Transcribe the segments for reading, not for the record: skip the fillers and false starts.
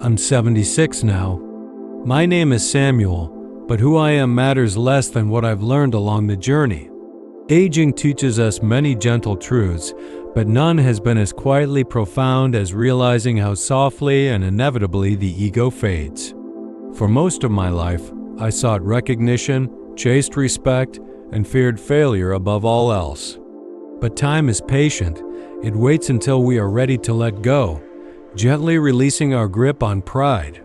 I'm 76 now. My name is Samuel, but who I am matters less than what I've learned along the journey. Aging teaches us many gentle truths, but none has been as quietly profound as realizing how softly and inevitably the ego fades. For most of my life, I sought recognition, chased respect, and feared failure above all else. But time is patient. It waits until we are ready to let go, gently releasing our grip on pride.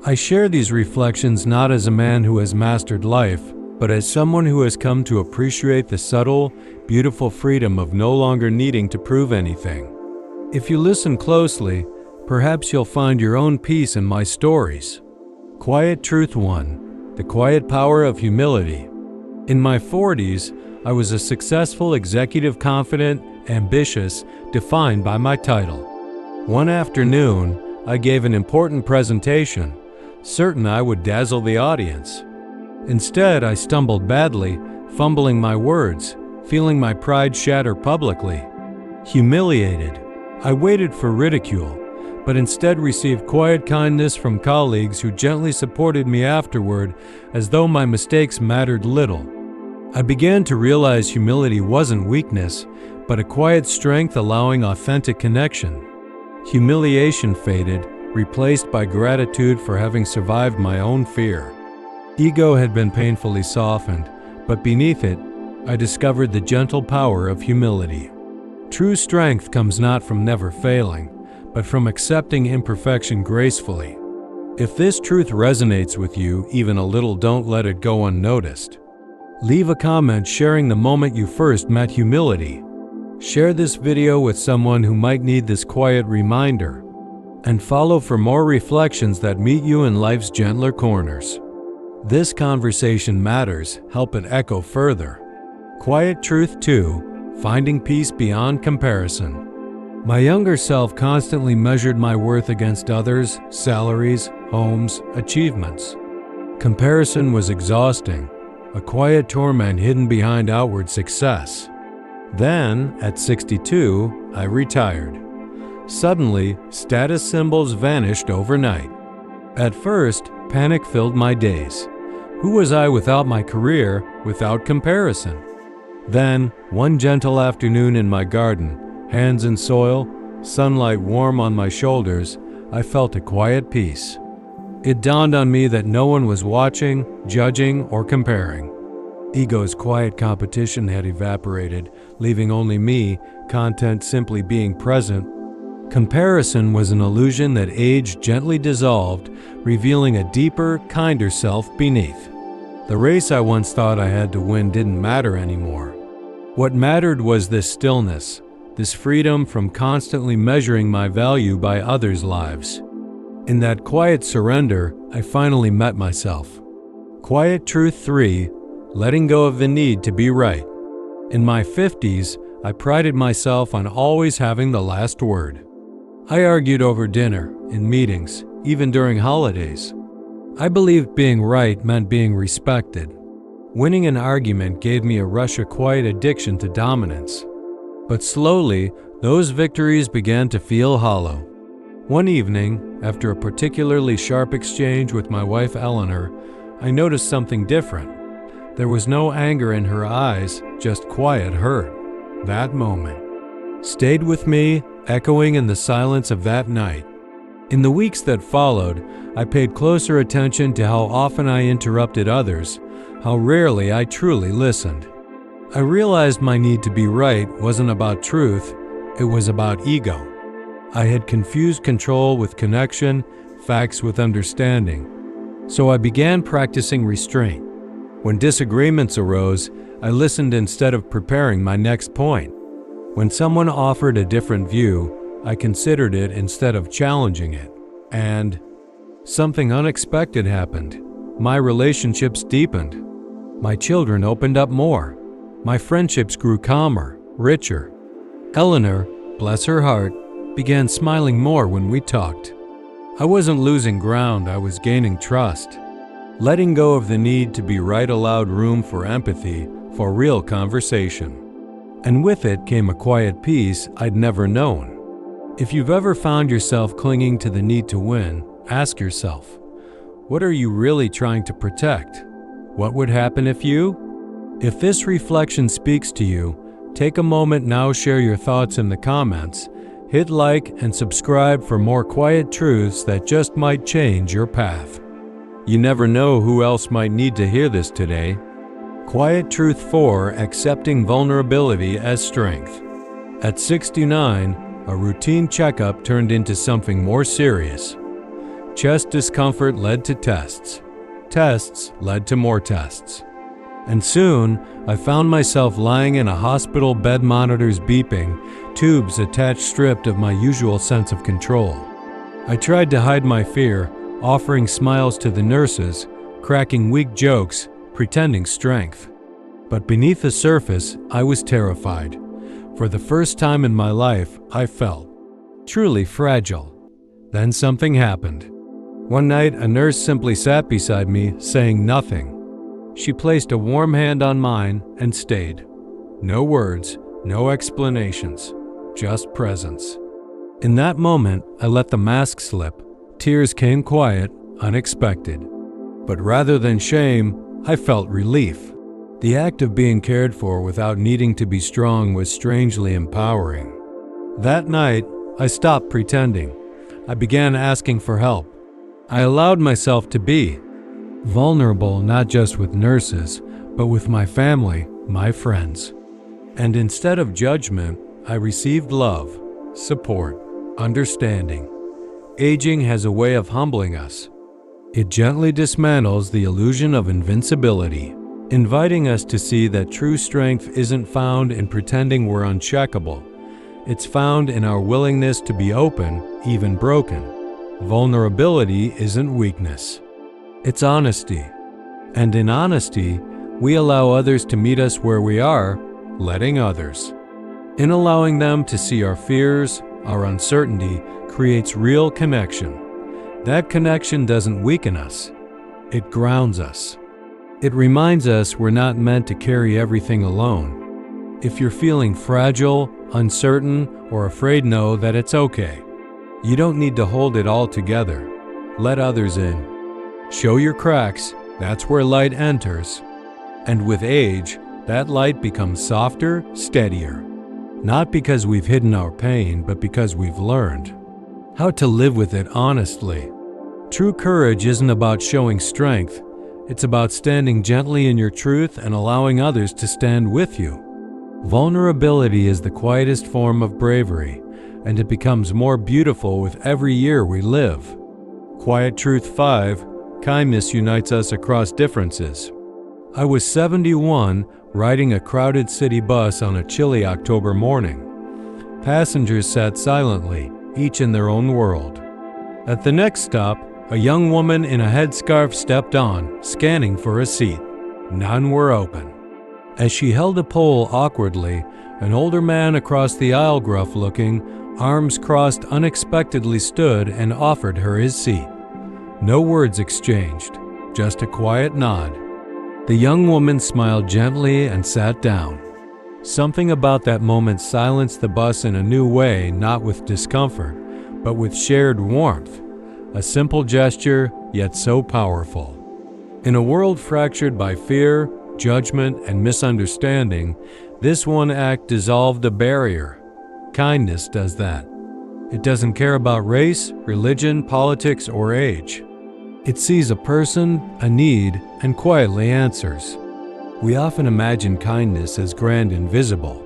I share these reflections not as a man who has mastered life, but as someone who has come to appreciate the subtle, beautiful freedom of no longer needing to prove anything. If you listen closely, perhaps you'll find your own peace in my stories. Quiet Truth 1: The Quiet Power of Humility. In my 40s, I was a successful executive, confident, ambitious, defined by my title. One afternoon, I gave an important presentation, certain I would dazzle the audience. Instead, I stumbled badly, fumbling my words, feeling my pride shatter publicly. Humiliated, I waited for ridicule, but instead received quiet kindness from colleagues who gently supported me afterward as though my mistakes mattered little. I began to realize humility wasn't weakness, but a quiet strength allowing authentic connection. Humiliation faded, replaced by gratitude for having survived my own fear. Ego had been painfully softened, but beneath it, I discovered the gentle power of humility. True strength comes not from never failing, but from accepting imperfection gracefully. If this truth resonates with you even a little, don't let it go unnoticed. Leave a comment sharing the moment you first met humility. Share this video with someone who might need this quiet reminder. And follow for more reflections that meet you in life's gentler corners. This conversation matters, help it echo further. Quiet Truth 2: Finding Peace Beyond Comparison. My younger self constantly measured my worth against others, salaries, homes, achievements. Comparison was exhausting, a quiet torment hidden behind outward success. Then, at 62, I retired. Suddenly, status symbols vanished overnight. At first, panic filled my days. Who was I without my career, without comparison? Then, one gentle afternoon in my garden, hands in soil, sunlight warm on my shoulders, I felt a quiet peace. It dawned on me that no one was watching, judging, or comparing. Ego's quiet competition had evaporated, leaving only me, content simply being present. Comparison was an illusion that age gently dissolved, revealing a deeper, kinder self beneath. The race I once thought I had to win didn't matter anymore. What mattered was this stillness, this freedom from constantly measuring my value by others' lives. In that quiet surrender, I finally met myself. Quiet Truth 3: Letting go of the need to be right. In my 50s, I prided myself on always having the last word. I argued over dinner, in meetings, even during holidays. I believed being right meant being respected. Winning an argument gave me a rush of quiet addiction to dominance. But slowly, those victories began to feel hollow. One evening, after a particularly sharp exchange with my wife Eleanor, I noticed something different. There was no anger in her eyes, just quiet hurt. That moment stayed with me, echoing in the silence of that night. In the weeks that followed, I paid closer attention to how often I interrupted others, how rarely I truly listened. I realized my need to be right wasn't about truth, it was about ego. I had confused control with connection, facts with understanding. So I began practicing restraint. When disagreements arose, I listened instead of preparing my next point. When someone offered a different view, I considered it instead of challenging it. And something unexpected happened. My relationships deepened. My children opened up more. My friendships grew calmer, richer. Eleanor, bless her heart, began smiling more when we talked. I wasn't losing ground, I was gaining trust. Letting go of the need to be right allowed room for empathy, for real conversation. And with it came a quiet peace I'd never known. If you've ever found yourself clinging to the need to win, ask yourself, what are you really trying to protect? What would happen if you? If this reflection speaks to you, take a moment now, share your thoughts in the comments, hit like and subscribe for more quiet truths that just might change your path. You never know who else might need to hear this today. Quiet Truth 4: Accepting Vulnerability as Strength. At 69, a routine checkup turned into something more serious. Chest discomfort led to tests. Tests led to more tests. And soon, I found myself lying in a hospital bed, monitors beeping, tubes attached, stripped of my usual sense of control. I tried to hide my fear, offering smiles to the nurses, cracking weak jokes, pretending strength. But beneath the surface, I was terrified. For the first time in my life, I felt truly fragile. Then something happened. One night, a nurse simply sat beside me, saying nothing. She placed a warm hand on mine and stayed. No words, no explanations, just presence. In that moment, I let the mask slip. Tears came quiet, unexpected. But rather than shame, I felt relief. The act of being cared for without needing to be strong was strangely empowering. That night, I stopped pretending. I began asking for help. I allowed myself to be vulnerable, not just with nurses, but with my family, my friends. And instead of judgment, I received love, support, understanding. Aging has a way of humbling us. It gently dismantles the illusion of invincibility, inviting us to see that true strength isn't found in pretending we're uncheckable. It's found in our willingness to be open, even broken. Vulnerability isn't weakness. It's honesty. And in honesty, we allow others to meet us where we are, letting others. In allowing them to see our fears, our uncertainty, creates real connection. That connection doesn't weaken us. It grounds us. It reminds us we're not meant to carry everything alone. If you're feeling fragile, uncertain, or afraid, know that it's okay. You don't need to hold it all together. Let others in. Show your cracks, that's where light enters. And with age, that light becomes softer, steadier. Not because we've hidden our pain, but because we've learned how to live with it honestly. True courage isn't about showing strength. It's about standing gently in your truth and allowing others to stand with you. Vulnerability is the quietest form of bravery, and it becomes more beautiful with every year we live. Quiet Truth 5: Kindness unites us across differences. I was 71, riding a crowded city bus on a chilly October morning. Passengers sat silently, each in their own world. At the next stop, a young woman in a headscarf stepped on, scanning for a seat. None were open. As she held a pole awkwardly, an older man across the aisle, gruff-looking, arms crossed, unexpectedly stood and offered her his seat. No words exchanged, just a quiet nod. The young woman smiled gently and sat down. Something about that moment silenced the bus in a new way, not with discomfort, but with shared warmth. A simple gesture, yet so powerful. In a world fractured by fear, judgment, and misunderstanding, this one act dissolved a barrier. Kindness does that. It doesn't care about race, religion, politics, or age. It sees a person, a need, and quietly answers. We often imagine kindness as grand and visible,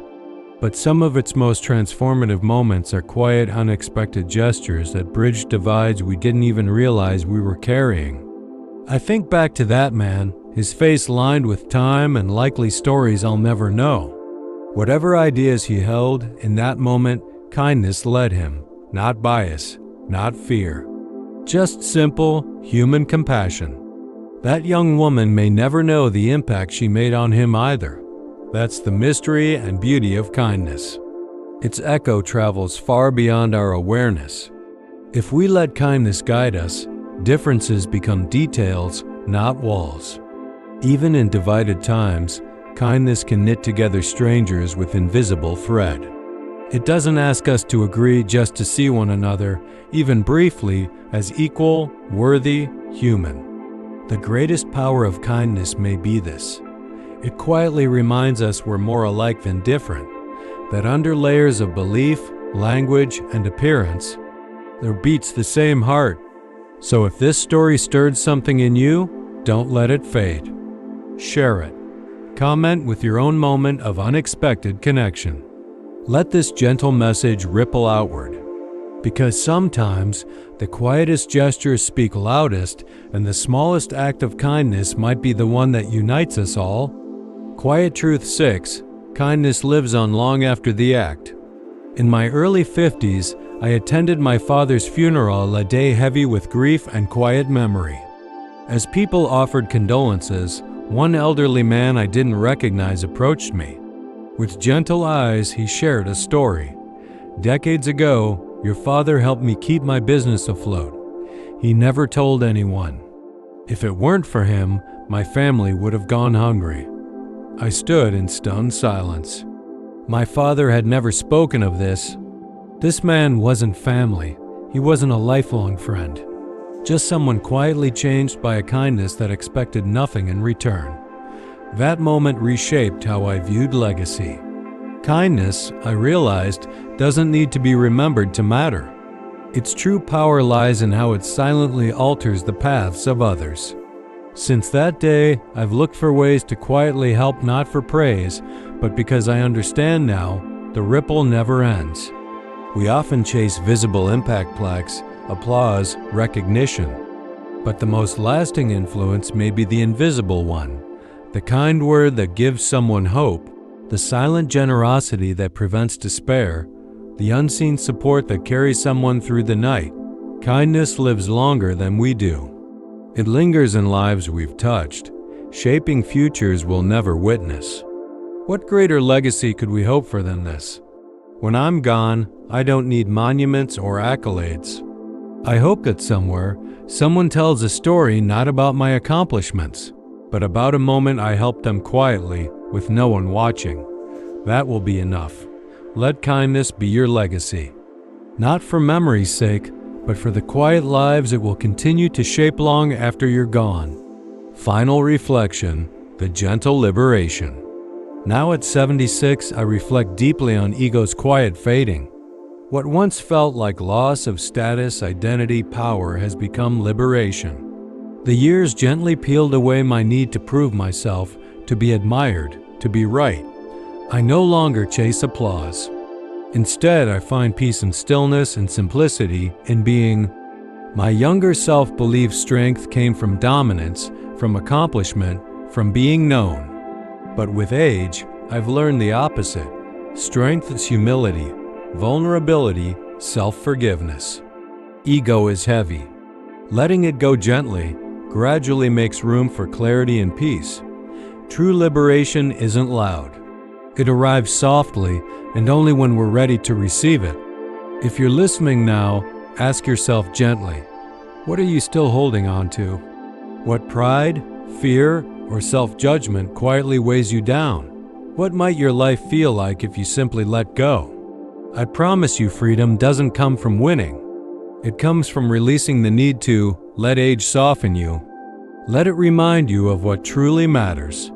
but some of its most transformative moments are quiet, unexpected gestures that bridge divides we didn't even realize we were carrying. I think back to that man, his face lined with time and likely stories I'll never know. Whatever ideas he held, in that moment, kindness led him, not bias, not fear. Just simple, human compassion. That young woman may never know the impact she made on him either. That's the mystery and beauty of kindness. Its echo travels far beyond our awareness. If we let kindness guide us, differences become details, not walls. Even in divided times, kindness can knit together strangers with invisible thread. It doesn't ask us to agree just to see one another, even briefly, as equal, worthy, human. The greatest power of kindness may be this. It quietly reminds us we're more alike than different, that under layers of belief, language, and appearance, there beats the same heart. So if this story stirred something in you, don't let it fade. Share it. Comment with your own moment of unexpected connection. Let this gentle message ripple outward. Because sometimes the quietest gestures speak loudest, and the smallest act of kindness might be the one that unites us all. Quiet Truth 6. Kindness lives on long after the act. In my early 50s, I attended my father's funeral, a day heavy with grief and quiet memory. As people offered condolences, one elderly man I didn't recognize approached me. With gentle eyes, he shared a story. Decades ago, your father helped me keep my business afloat. He never told anyone. If it weren't for him, my family would have gone hungry. I stood in stunned silence. My father had never spoken of this. This man wasn't family. He wasn't a lifelong friend. Just someone quietly changed by a kindness that expected nothing in return. That moment reshaped how I viewed legacy. Kindness, I realized, doesn't need to be remembered to matter. Its true power lies in how it silently alters the paths of others. Since that day, I've looked for ways to quietly help, not for praise, but because I understand now, the ripple never ends. We often chase visible impact plaques, applause, recognition. But the most lasting influence may be the invisible one. The kind word that gives someone hope, the silent generosity that prevents despair, the unseen support that carries someone through the night. Kindness lives longer than we do. It lingers in lives we've touched, shaping futures we'll never witness. What greater legacy could we hope for than this? When I'm gone, I don't need monuments or accolades. I hope that somewhere, someone tells a story not about my accomplishments, but about a moment I helped them quietly, with no one watching. That will be enough. Let kindness be your legacy. Not for memory's sake, but for the quiet lives it will continue to shape long after you're gone. Final reflection, the gentle liberation. Now at 76, I reflect deeply on ego's quiet fading. What once felt like loss of status, identity, power has become liberation. The years gently peeled away my need to prove myself, to be admired, to be right. I no longer chase applause. Instead, I find peace in stillness and simplicity in being. My younger self believed strength came from dominance, from accomplishment, from being known. But with age, I've learned the opposite. Strength is humility, vulnerability, self-forgiveness. Ego is heavy. Letting it go gently gradually makes room for clarity and peace. True liberation isn't loud. It arrives softly and only when we're ready to receive it. If you're listening now, ask yourself gently, what are you still holding on to? What pride, fear, or self-judgment quietly weighs you down? What might your life feel like if you simply let go? I promise you, freedom doesn't come from winning. It comes from releasing the need to let age soften you. Let it remind you of what truly matters.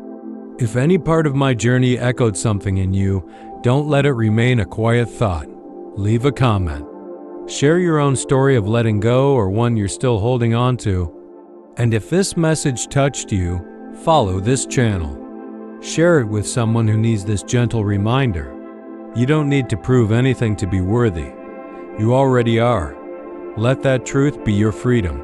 If any part of my journey echoed something in you, don't let it remain a quiet thought. Leave a comment. Share your own story of letting go or one you're still holding on to. And if this message touched you, follow this channel. Share it with someone who needs this gentle reminder. You don't need to prove anything to be worthy. You already are. Let that truth be your freedom.